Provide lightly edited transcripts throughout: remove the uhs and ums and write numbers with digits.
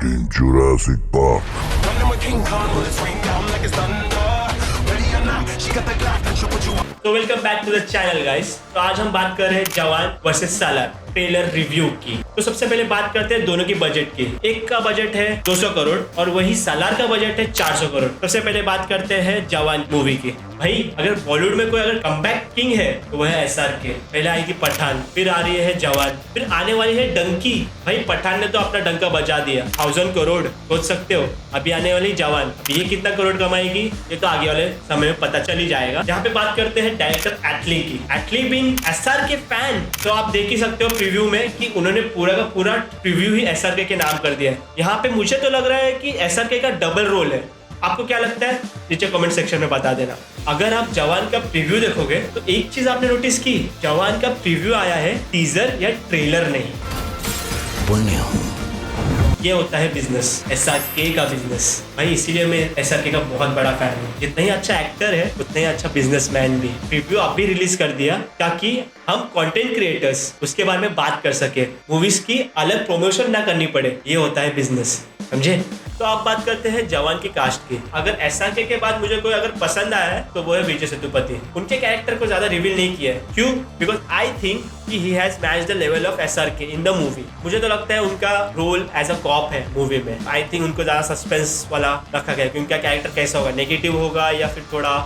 fucking Jurassic Park. तो welcome back to the channel guys. तो आज हम बात कर रहे हैं जवान वर्सेस सालार ट्रेलर रिव्यू की। तो सबसे पहले बात करते हैं दोनों की बजट की। एक का बजट है 200 करोड़ और वही सालार का बजट है 400 करोड़। सबसे पहले बात करते हैं जवान मूवी की। भाई अगर बॉलीवुड में कोई अगर कमबैक किंग है तो वह है SRK। पहले आएगी पठान, फिर आ रही है जवान, फिर आने वाली है डंकी। भाई पठान ने तो अपना डंका बजा दिया, 1000 करोड़ सोच सकते हो। अभी आने वाली जवान, अभी ये कितना करोड़ कमाएगी ये तो आगे वाले समय में पता चल ही जाएगा। यहाँ पे बात करते हैं डायरेक्टर एटली की। एटली बीइंग SRK फैन, तो आप देख ही सकते हो प्रीव्यू में कि उन्होंने पूरा का पूरा प्रीव्यू ही SRK के नाम कर दिया है। यहाँ पे मुझे तो लग रहा है कि SRK का डबल रोल है। आपको क्या लगता है नीचे कमेंट सेक्शन में बता देना। अगर आप जवान का प्रीव्यू देखोगे तो एक चीज आपने नोटिस की, जवान का प्रीव्यू आया है टीजर या ट्रेलर नहीं। ये होता है बिजनेस, SRK का बिजनेस। भाई इसीलिए मैं SRK का बहुत बड़ा फैन हूँ। जितना ही अच्छा एक्टर है उतना ही अच्छा बिजनेसमैन भी। प्रीव्यू आप भी रिलीज कर दिया ताकि हम कंटेंट क्रिएटर्स उसके बारे में बात कर सके, मूवीज की अलग प्रमोशन ना करनी पड़े। ये होता है बिजनेस, समझे। तो आप बात करते हैं जवान की कास्ट की। अगर SRK के बाद मुझे कोई अगर पसंद आया है तो वो है विजय सेतुपति। उनके कैरेक्टर को ज्यादा रिवील नहीं किया है। क्यों? बिकॉज आई थिंक कि he has matched the level of SRK in the movie. मुझे तो लगता है उनका रोल एज अ कॉप है मूवी में। आई थिंक उनको ज्यादा सस्पेंस वाला रखा गया है कि उनका कैरेक्टर कैसा होगा, नेगेटिव होगा या फिर थोड़ा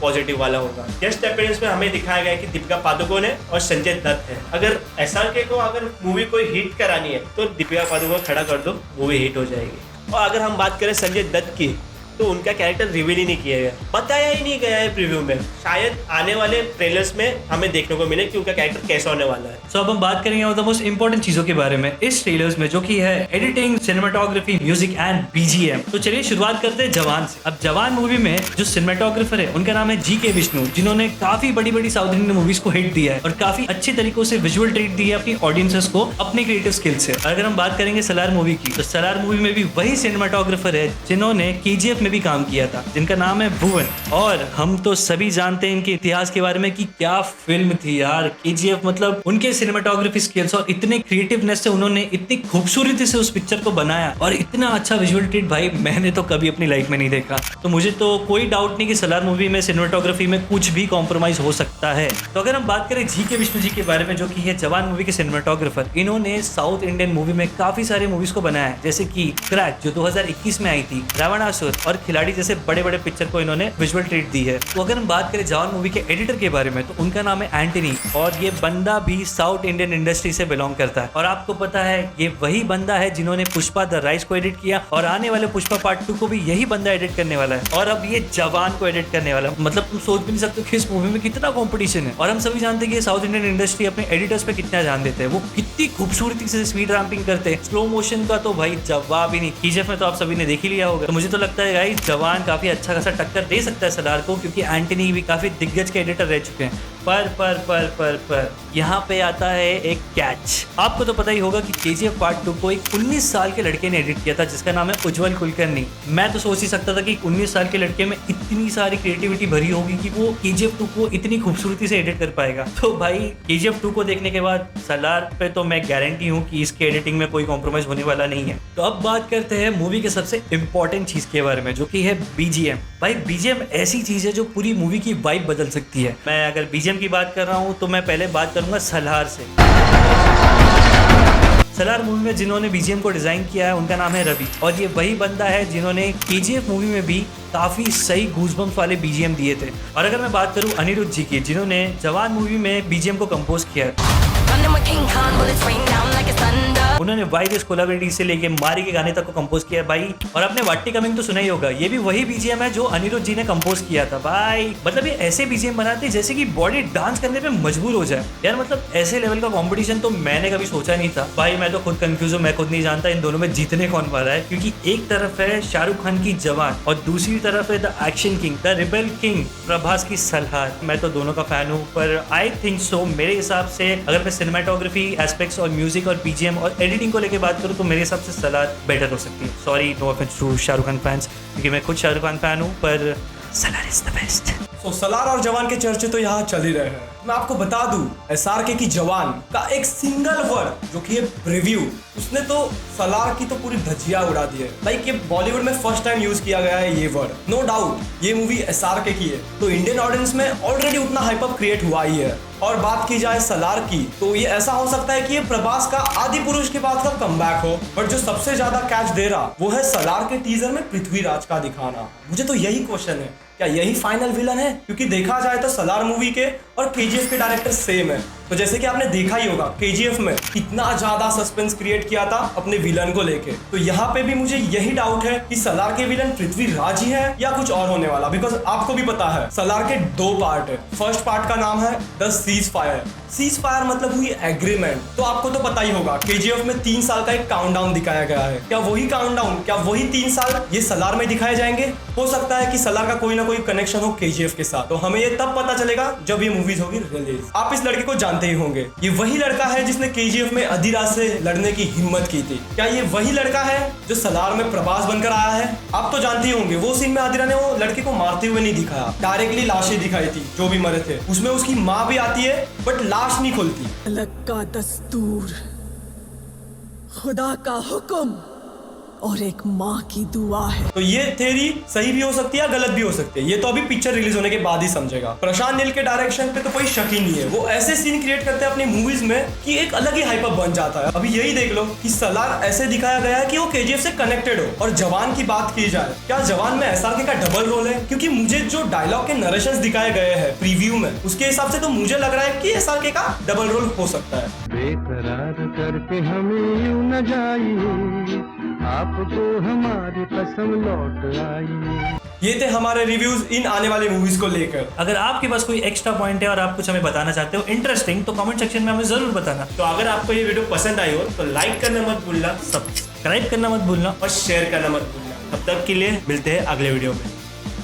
पॉजिटिव वाला होगा। गेस्ट अपीयरेंस में हमें दिखाया गया कि दीपिका पादुकोण है और संजय दत्त है। अगर SRK को अगर मूवी कोई हिट करानी है तो दीपिका पादुकोण खड़ा कर दो, मूवी हिट हो जाएगी। और अगर हम बात करें संजय दत्त की तो उनका कैरेक्टर रिवील ही नहीं किया गया, बताया ही नहीं गया है प्रीव्यू में। शायद आने वाले ट्रेलर्स में हमें देखने को मिले कि उनका कैरेक्टर कैसा होने वाला है। अब हम बात करेंगे द मोस्ट इंपॉर्टेंट चीजों के बारे में इस ट्रेलर्स में, जो कि है editing, cinematography, music and BGM। तो चलिए शुरुआत करते हैं जवान से। अब जवान मूवी में जो सिनेमाटोग्राफर है उनका नाम है GK विष्णु, जिन्होंने काफी बड़ी बड़ी साउथ इंडियन मूवीज को हिट दिया है और काफी अच्छे तरीकों से विजुअल ट्रीट दी है अपनी ऑडियंसेस को अपने क्रिएटिव स्किल से। अगर हम बात करेंगे सलार मूवी की, तो सलार मूवी में भी वही सिनेमाटोग्राफर है जिन्होंने KGF में भी काम किया था, जिनका नाम है भुवन। और हम तो सभी जानते हैं इनके इतिहास के बारे में कि क्या फिल्म थी यार KGF। मतलब उनके सिनेमाटोग्राफी स्किल्स और इतने क्रिएटिवनेस से उन्होंने इतनी खूबसूरती से उस पिक्चर को बनाया और इतना अच्छा विजुअल ट्रीट भाई मैंने तो कभी अपनी लाइफ में नहीं देखा। तो मुझे तो कोई डाउट नहीं कि सलार मूवी में सिनेमाटोग्राफी में कुछ भी कॉम्प्रोमाइज हो सकता है। तो अगर हम बात करें GK विष्णु जी के बारे में, जो कि है जवान मूवी के सिनेमाटोग्राफर, इन्होंने साउथ इंडियन मूवी में काफी सारे मूवीज को बनाया है, जैसे कि क्रैक जो 2021 में आई थी, रावणासुर और खिलाड़ी जैसे बड़े बड़े पिक्चर को इन्होंने विजुअल ट्रीट दी है। तो अगर हम बात करें जवान मूवी के एडिटर के बारे में, तो उनका नाम है एंटनी और ये बंदा भी साउथ इंडियन इंडस्ट्री से बिलोंग करता है। और आपको पता है ये वही बंदा है जिन्होंने पुष्पा द राइज को एडिट किया और आने वाले पुष्पा पार्ट 2 को भी यही बंदा एडिट करने वाला है और अब ये जवान को एडिट करने वाला है। मतलब तुम सोच भी नहीं सकते कि इस मूवी में कितना कॉम्पिटिशन है। और हम सभी जानते हैं कि साउथ इंडियन इंडस्ट्री अपने एडिटर्स पे कितना ध्यान देते हैं, वो कितनी खूबसूरती से स्पीड रैम्पिंग करते हैं। स्लो मोशन का तो भाई जवाब ही नहीं। KGF में तो आप सभी ने देख ही लिया होगा। तो मुझे तो लगता है गाइस जवान काफी अच्छा खासा टक्कर दे सकता है सलार को, क्योंकि एंटनी भी काफी दिग्गज के एडिटर रह चुके हैं। पर यहाँ पे आता है एक कैच। आपको तो पता ही होगा कि KGF पार्ट 2 को एक 19 साल के लड़के ने एडिट किया था जिसका नाम है उज्जवल कुलकर्णी। मैं तो सोच ही सकता था कि 19 साल के लड़के में इतनी सारी क्रिएटिविटी भरी होगी कि वो KGF 2 को इतनी खूबसूरती से एडिट कर पाएगा। तो भाई KGF 2 को देखने के बाद सलार पे तो मैं गारंटी हूँ कि इसके एडिटिंग में कोई कॉम्प्रोमाइज होने वाला नहीं है। तो अब बात करते हैं मूवी के सबसे इंपॉर्टेंट चीज के बारे में, जो कि है BGM। भाई BGM ऐसी चीज है जो पूरी मूवी की वाइब बदल सकती है। मैं अगर BGM की बात कर रहा हूं तो मैं पहले बात करूंगा सलार से। सलार मूवी में जिन्होंने BGM को डिजाइन किया है उनका नाम है रवि और ये वही बंदा है जिन्होंने KGF मूवी में भी काफी सही गूजबम्स वाले BGM दिए थे। और अगर मैं बात करूं अनिरुद्ध जी की, जिन्होंने जवान मूवी में BGM को कंपोज किया है, उन्होंने वाइरस कोलैबोरेटी से लेके मारी के गाने तक को कंपोज किया भाई। और आपने वाटी कमिंग तो सुना ही होगा, ये भी वही BGM है जो अनिरुद्ध जी ने कंपोज किया था भाई। मतलब ये ऐसे BGM बनाते हैं जैसे कि बॉडी डांस करने पे मजबूर हो जाए यार। मतलब ऐसे लेवल का कंपटीशन तो मैंने कभी सोचा नहीं था भाई। मैं तो खुद कंफ्यूज हूँ, मैं खुद नहीं जानता इन दोनों में जीतने कौन वाला है, क्योंकि एक तरफ है शाहरुख खान की जवान और दूसरी तरफ है the action king, the rebel king Prabhas की सलार। मैं तो दोनों का फैन हूँ, पर आई थिंक सो मेरे हिसाब से अगर मैं सिनेमाटोग्राफी एस्पेक्ट्स और म्यूजिक और BGM और एडिटिंग को लेके बात करूँ तो मेरे हिसाब से सलार बेटर हो सकती है। Sorry, no offence to Shahrukh Khan fans, क्योंकि मैं खुद शाहरुख खान फैन हूँ, पर Salaar is the best. Salaar और जवान के चर्चे तो यहाँ चल ही रहे हैं। मैं आपको बता दूं, SRK की जवान का एक सिंगल वर्ड जो कि है प्रीव्यू, उसने तो सलार की तो पूरी धजिया उड़ा दी है। लाइक ये बॉलीवुड में फर्स्ट टाइम यूज किया गया है ये वर्ड। नो डाउट ये मूवी SRK की है, तो इंडियन ऑडियंस में ऑलरेडी उतना हाइपअप क्रिएट हुआ ही है। और बात की जाए सलार की, तो ये ऐसा हो सकता है कि ये प्रभास का आदि पुरुष के बाद का कमबैक हो, बट जो सबसे ज्यादा कैच दे रहा वो है सलार के टीजर में पृथ्वीराज का दिखाना। मुझे तो यही क्वेश्चन है, क्या यही फाइनल विलन है? क्योंकि देखा जाए तो सलार मूवी के और KGF के डायरेक्टर सेम है। तो जैसे कि आपने देखा ही होगा KGF में कितना ज्यादा सस्पेंस क्रिएट किया था अपने विलन को लेके, तो यहाँ पे भी मुझे यही डाउट है कि सलार के विलन पृथ्वीराज ही है या कुछ और होने वाला। बिकॉज आपको भी पता है सलार के 2 पार्ट है। फर्स्ट पार्ट का नाम है the cease fire. Cease fire मतलब हुई एग्रीमेंट। तो आपको तो पता ही होगा KGF में 3 साल का एक काउंटडाउन दिखाया गया है। क्या वही काउंटडाउन, क्या वही 3 साल ये सलार में दिखाए जाएंगे? हो सकता है कि सलार का कोई ना कोई कनेक्शन हो KGF के साथ। तो हमें ये तब पता चलेगा जब ये मूवीज होगी रिलीज। आप इस लड़के को जानते ही होंगे, ये वही लड़का है जिसने KGF में अधिरा से लड़ने की हिम्मत की थी। क्या ये वही लड़का है जो सलार में प्रभास बनकर आया है? आप तो जानते ही होंगे वो सीन में अधिरा ने वो लड़के को मारते हुए नहीं दिखाया, डायरेक्टली लाशें दिखाई थी जो भी मरे थे। उसमें उसकी माँ भी आती है बट लाश नहीं खुलती। अलग का दस्तूर, खुदा का हुक्म और एक माँ की दुआ है। तो ये थ्योरी सही भी हो सकती है या गलत भी हो सकती है, ये तो अभी पिक्चर रिलीज होने के बाद ही समझेगा। प्रशांत नील के डायरेक्शन पे तो कोई शक ही नहीं है। वो ऐसे सीन क्रिएट करते हैं अपनी मूवीज में कि एक अलग ही हाइप अप बन जाता है। अभी यही देख लो कि सलार ऐसे दिखाया गया है कि वो KGF से कनेक्टेड हो। और जवान की बात की जाए, क्या जवान में SRK का डबल रोल है? क्योंकि मुझे जो डायलॉग के नरेशंस दिखाए गए हैं प्रीव्यू में, उसके हिसाब से तो मुझे लग रहा है कि SRK का डबल रोल हो सकता है। बेकरार करके हमें यूं न जाइए, आपको हमारी कसम लौट आई। ये थे हमारे रिव्यूज इन आने वाली मूवीज को लेकर। अगर आपके पास कोई एक्स्ट्रा पॉइंट है और आप कुछ हमें बताना चाहते हो इंटरेस्टिंग, तो कमेंट सेक्शन में हमें जरूर बताना। तो अगर आपको ये वीडियो पसंद आई हो तो लाइक करना मत भूलना, सब्सक्राइब करना मत भूलना और शेयर करना मत भूलना। तब तक के लिए मिलते हैं अगले वीडियो में।